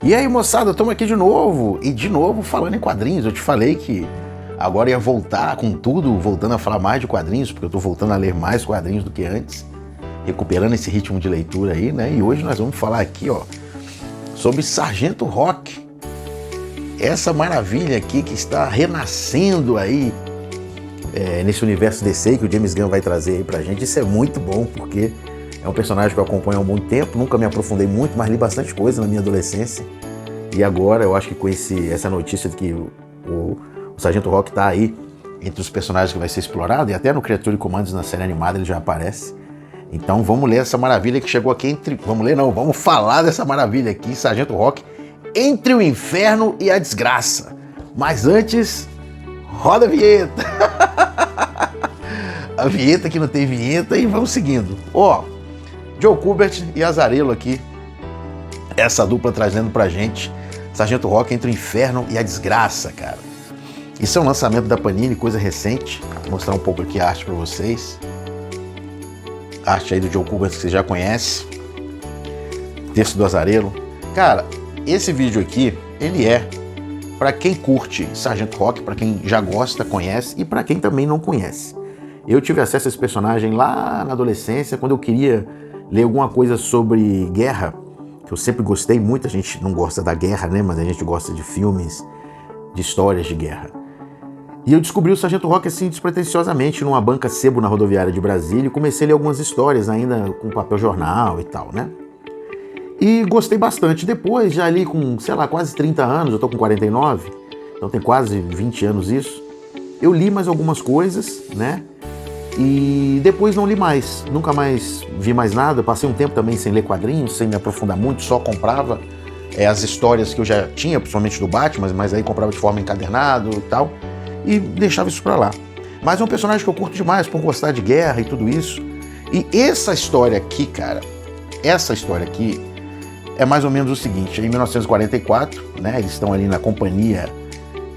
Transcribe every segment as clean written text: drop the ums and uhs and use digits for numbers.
E aí, moçada, estamos aqui de novo. E de novo falando em quadrinhos. Eu te falei que agora ia voltar com tudo, voltando a falar mais de quadrinhos, porque eu tô voltando a ler mais quadrinhos do que antes, recuperando esse ritmo de leitura aí, né? E hoje nós vamos falar aqui, ó, sobre Sargento Rock. Essa maravilha aqui que está renascendo aí nesse universo DC que o James Gunn vai trazer aí pra gente. Isso é muito bom, porque é um personagem que eu acompanho há muito tempo, nunca me aprofundei muito, mas li bastante coisa na minha adolescência. E agora eu acho que com essa notícia de que o Sargento Rock tá aí entre os personagens que vai ser explorado, e até no Creature Commandos, na série animada, ele já aparece. Então vamos ler essa maravilha que chegou aqui entre... Vamos ler não, vamos falar dessa maravilha aqui, Sargento Rock, Entre o Inferno e a Desgraça. Mas antes, roda a vinheta. A vinheta que não tem vinheta, e vamos seguindo. Ó, Joe Kubert e Azzarello aqui, essa dupla trazendo pra gente Sargento Rock, Entre o Inferno e a Desgraça, cara. Isso é um lançamento da Panini, coisa recente. Vou mostrar um pouco aqui a arte pra vocês. A arte aí do Joe Kubert que você já conhece. Texto do Azzarello. Cara, esse vídeo aqui, ele é pra quem curte Sargento Rock, pra quem já gosta, conhece, e pra quem também não conhece. Eu tive acesso a esse personagem lá na adolescência, quando eu queria ler alguma coisa sobre guerra, que eu sempre gostei muito. A gente não gosta da guerra, né? Mas a gente gosta de filmes, de histórias de guerra. E eu descobri o Sargento Rock assim despretensiosamente numa banca sebo na rodoviária de Brasília, e comecei a ler algumas histórias ainda com papel jornal e tal, né? E gostei bastante. Depois, já ali com, sei lá, quase 30 anos, eu tô com 49, então tem quase 20 anos isso, eu li mais algumas coisas, né? E depois não li mais, nunca mais vi mais nada. Passei um tempo também sem ler quadrinhos, sem me aprofundar muito, só comprava as histórias que eu já tinha, principalmente do Batman, mas aí comprava de forma encadernado e tal, e deixava isso pra lá. Mas é um personagem que eu curto demais por gostar de guerra e tudo isso. E essa história aqui, cara, essa história aqui é mais ou menos o seguinte: em 1944, né, eles estão ali na companhia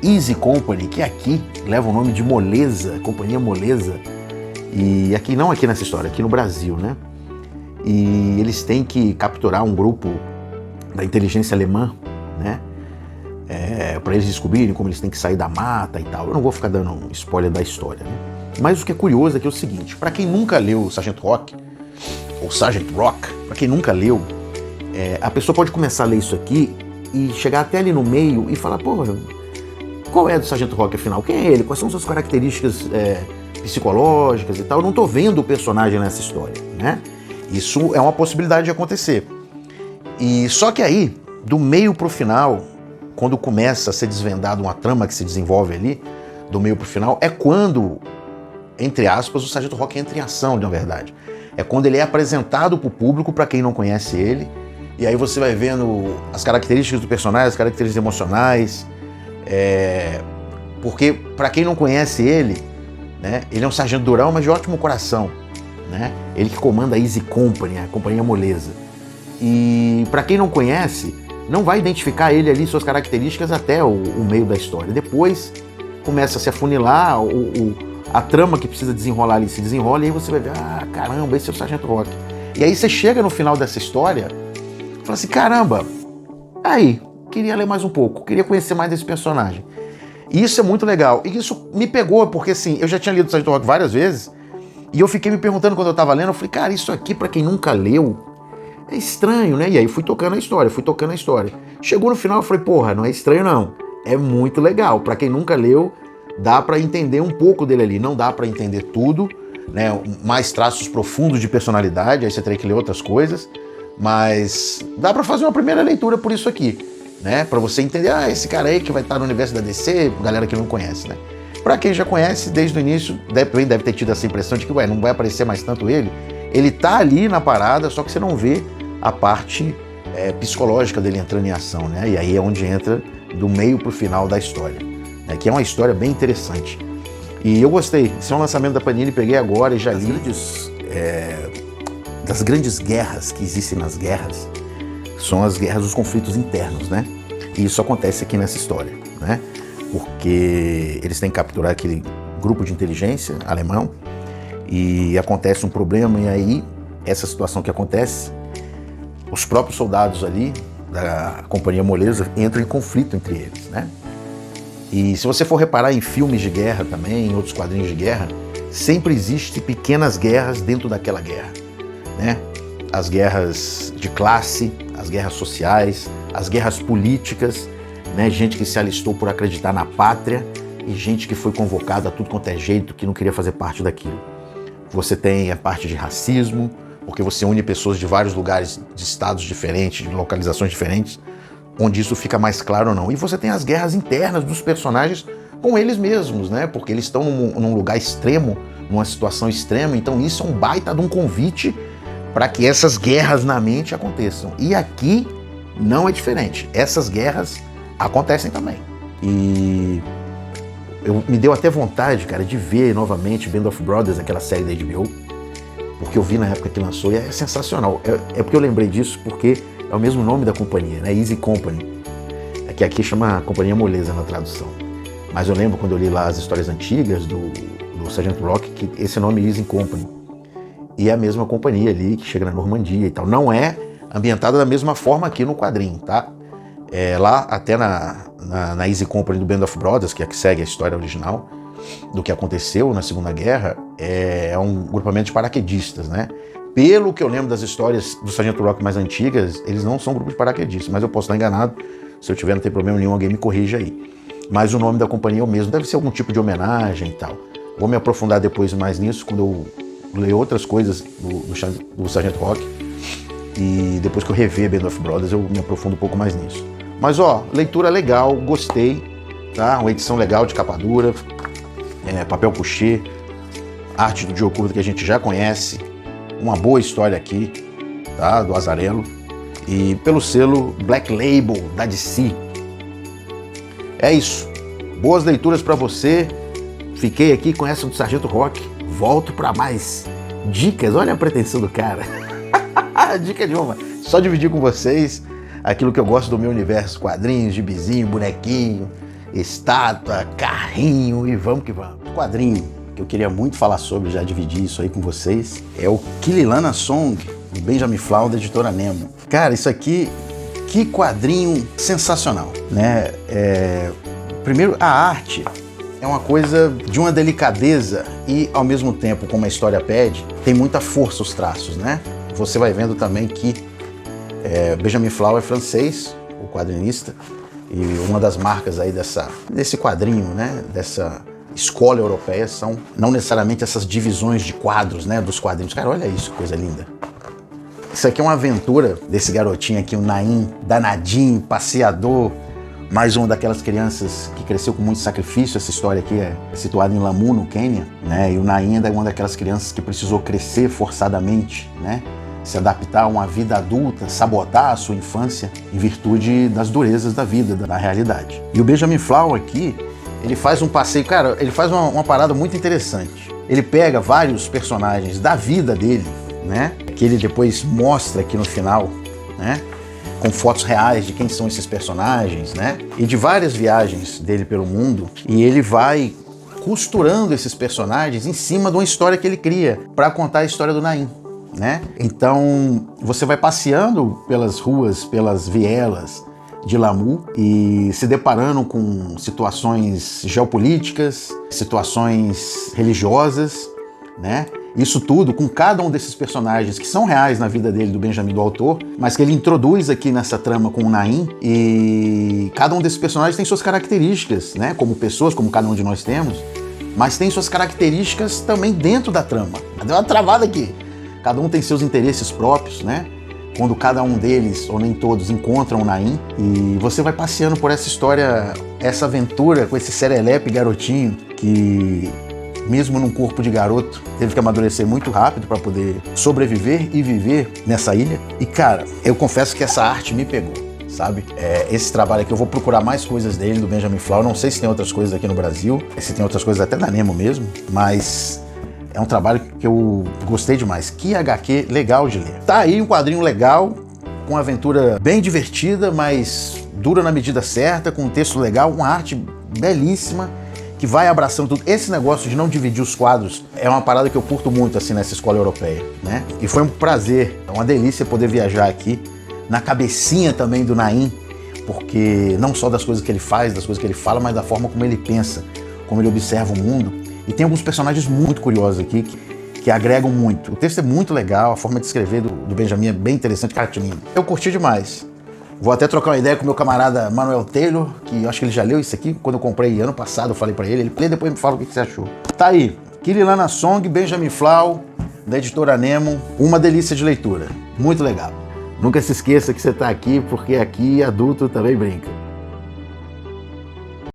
Easy Company, que aqui leva o nome de Moleza, Companhia Moleza. E aqui, não aqui nessa história, aqui no Brasil, né? E eles têm que capturar um grupo da inteligência alemã, né? Para eles descobrirem como eles têm que sair da mata e tal. Eu não vou ficar dando um spoiler da história, né? Mas o que é curioso é que é o seguinte: para quem nunca leu o Sargento Rock, ou Sargent Rock, para quem nunca leu, a pessoa pode começar a ler isso aqui e chegar até ali no meio e falar, pô, qual é do Sargento Rock afinal? Quem é ele? Quais são suas características psicológicas e tal? Eu não tô vendo o personagem nessa história, né? Isso é uma possibilidade de acontecer. E só que aí, do meio pro final, quando começa a ser desvendado uma trama que se desenvolve ali, do meio pro final, é quando, entre aspas, o Sargento Rock entra em ação, na verdade. É quando ele é apresentado pro público, para quem não conhece ele, e aí você vai vendo as características do personagem, as características emocionais, porque para quem não conhece ele, né, ele é um sargento durão, mas de ótimo coração, né? Ele que comanda a Easy Company, a Companhia Moleza. E para quem não conhece, não vai identificar ele ali, suas características, até o meio da história. Depois começa a se afunilar, a trama que precisa desenrolar ali se desenrola, e aí você vai ver, ah, caramba, esse é o Sargento Rock. E aí você chega no final dessa história e fala assim, caramba, aí, queria ler mais um pouco, queria conhecer mais desse personagem. E isso é muito legal. E isso me pegou, porque assim, eu já tinha lido o Sargento Rock várias vezes, e eu fiquei me perguntando quando eu tava lendo, eu falei, cara, isso aqui pra quem nunca leu, é estranho, né? E aí fui tocando a história. Chegou no final, eu falei, porra, não é estranho não, é muito legal. Pra quem nunca leu, dá pra entender um pouco dele ali. Não dá pra entender tudo, né? Mais traços profundos de personalidade, aí você teria que ler outras coisas, mas dá pra fazer uma primeira leitura por isso aqui, né? Pra você entender, esse cara aí que vai estar no universo da DC, galera que não conhece, né? Pra quem já conhece, desde o início, deve ter tido essa impressão de que, não vai aparecer mais tanto ele. Ele tá ali na parada, só que você não vê a parte psicológica dele entrando em ação, né? E aí é onde entra do meio pro final da história, né? Que é uma história bem interessante. E eu gostei. Esse é um lançamento da Panini, peguei agora e já li. Das grandes guerras que existem nas guerras, são as guerras dos conflitos internos, né? E isso acontece aqui nessa história, né? Porque eles têm que capturar aquele grupo de inteligência alemão e acontece um problema, e aí essa situação que acontece, os próprios soldados ali da Companhia Moleza entram em conflito entre eles, né? E se você for reparar em filmes de guerra também, em outros quadrinhos de guerra, sempre existem pequenas guerras dentro daquela guerra, né? As guerras de classe, as guerras sociais, as guerras políticas, né? Gente que se alistou por acreditar na pátria e gente que foi convocada a tudo quanto é jeito, que não queria fazer parte daquilo. Você tem a parte de racismo, porque você une pessoas de vários lugares, de estados diferentes, de localizações diferentes, onde isso fica mais claro ou não. E você tem as guerras internas dos personagens com eles mesmos, né? Porque eles estão num lugar extremo, numa situação extrema, então isso é um baita de um convite para que essas guerras na mente aconteçam. E aqui não é diferente. Essas guerras acontecem também. E me deu até vontade, cara, de ver novamente Band of Brothers, aquela série da HBO, porque eu vi na época que lançou e é sensacional. É porque eu lembrei disso porque é o mesmo nome da companhia, né? Easy Company. É que aqui chama Companhia Moleza na tradução. Mas eu lembro quando eu li lá as histórias antigas do Sargento Rock, que esse nome é Easy Company. E é a mesma companhia ali que chega na Normandia e tal. Não é ambientada da mesma forma aqui no quadrinho, tá? Lá até na Easy Company do Band of Brothers, que é a que segue a história original do que aconteceu na Segunda Guerra, é um grupamento de paraquedistas, né? Pelo que eu lembro das histórias do Sargento Rock mais antigas, eles não são grupos de paraquedistas, mas eu posso estar enganado. Se eu tiver, não tem problema nenhum, alguém me corrija aí. Mas o nome da companhia é o mesmo, deve ser algum tipo de homenagem e tal. Vou me aprofundar depois mais nisso, quando eu ler outras coisas do Sargento Rock. E depois que eu rever Band of Brothers, eu me aprofundo um pouco mais nisso. Mas ó, leitura legal, gostei, tá? Uma edição legal de capa dura, papel couché, arte do Joe Kubert que a gente já conhece, uma boa história aqui, tá? Do Azzarello, e pelo selo Black Label da DC. É isso, boas leituras para você. Fiquei aqui com essa do Sargento Rock, volto para mais dicas. Olha a pretensão do cara. Dica de uma, só dividir com vocês aquilo que eu gosto do meu universo, quadrinhos, gibizinho, bonequinho, estátua, carrinho, e vamos que vamos. O quadrinho que eu queria muito falar sobre, já dividir isso aí com vocês, é o Kililana Song, do Benjamin Flau, da editora Nemo. Cara, isso aqui, que quadrinho sensacional, né? Primeiro, a arte é uma coisa de uma delicadeza e, ao mesmo tempo, como a história pede, tem muita força os traços, né? Você vai vendo também que Benjamin Flau é francês, o quadrinista, e uma das marcas aí desse quadrinho, né, dessa escola europeia, são não necessariamente essas divisões de quadros, né, dos quadrinhos. Cara, olha isso, coisa linda. Isso aqui é uma aventura desse garotinho aqui, o Naim, danadinho, passeador, mais uma daquelas crianças que cresceu com muito sacrifício. Essa história aqui é situada em Lamu, no Quênia, né, e o Naim é uma daquelas crianças que precisou crescer forçadamente, né, se adaptar a uma vida adulta, sabotar a sua infância em virtude das durezas da vida, da realidade. E o Benjamin Flau aqui, ele faz um passeio, cara, ele faz uma parada muito interessante. Ele pega vários personagens da vida dele, né, que ele depois mostra aqui no final, né, com fotos reais de quem são esses personagens, né, e de várias viagens dele pelo mundo, e ele vai costurando esses personagens em cima de uma história que ele cria para contar a história do Naim. Né? Então você vai passeando pelas ruas, pelas vielas de Lamu e se deparando com situações geopolíticas, situações religiosas, né? Isso tudo com cada um desses personagens que são reais na vida dele, do Benjamin, do autor, mas que ele introduz aqui nessa trama com o Naim, e cada um desses personagens tem suas características, né? Como pessoas, como cada um de nós temos, mas tem suas características também dentro da trama. Deu uma travada aqui. Cada um tem seus interesses próprios, né? Quando cada um deles, ou nem todos, encontram o Naim, e você vai passeando por essa história, essa aventura com esse serelepe garotinho que, mesmo num corpo de garoto, teve que amadurecer muito rápido para poder sobreviver e viver nessa ilha. E, cara, eu confesso que essa arte me pegou, sabe? Esse trabalho aqui, eu vou procurar mais coisas dele, do Benjamin Flau. Não sei se tem outras coisas aqui no Brasil, se tem outras coisas até da Nemo mesmo, mas é um trabalho que eu gostei demais. Que HQ legal de ler. Tá aí um quadrinho legal, com uma aventura bem divertida, mas dura na medida certa, com um texto legal, uma arte belíssima, que vai abraçando tudo. Esse negócio de não dividir os quadros é uma parada que eu curto muito assim nessa escola europeia, né? E foi um prazer, uma delícia poder viajar aqui na cabecinha também do Naim, porque não só das coisas que ele faz, das coisas que ele fala, mas da forma como ele pensa, como ele observa o mundo. E tem alguns personagens muito curiosos aqui que agregam muito. O texto é muito legal, a forma de escrever do Benjamin é bem interessante, cartuninho. Eu curti demais. Vou até trocar uma ideia com o meu camarada Manuel Taylor, que eu acho que ele já leu isso aqui. Quando eu comprei ano passado, eu falei pra ele. Ele lê, depois me fala o que você achou. Tá aí, Kirilana Song, Benjamin Flau, da editora Nemo. Uma delícia de leitura. Muito legal. Nunca se esqueça que você tá aqui, porque aqui adulto também brinca.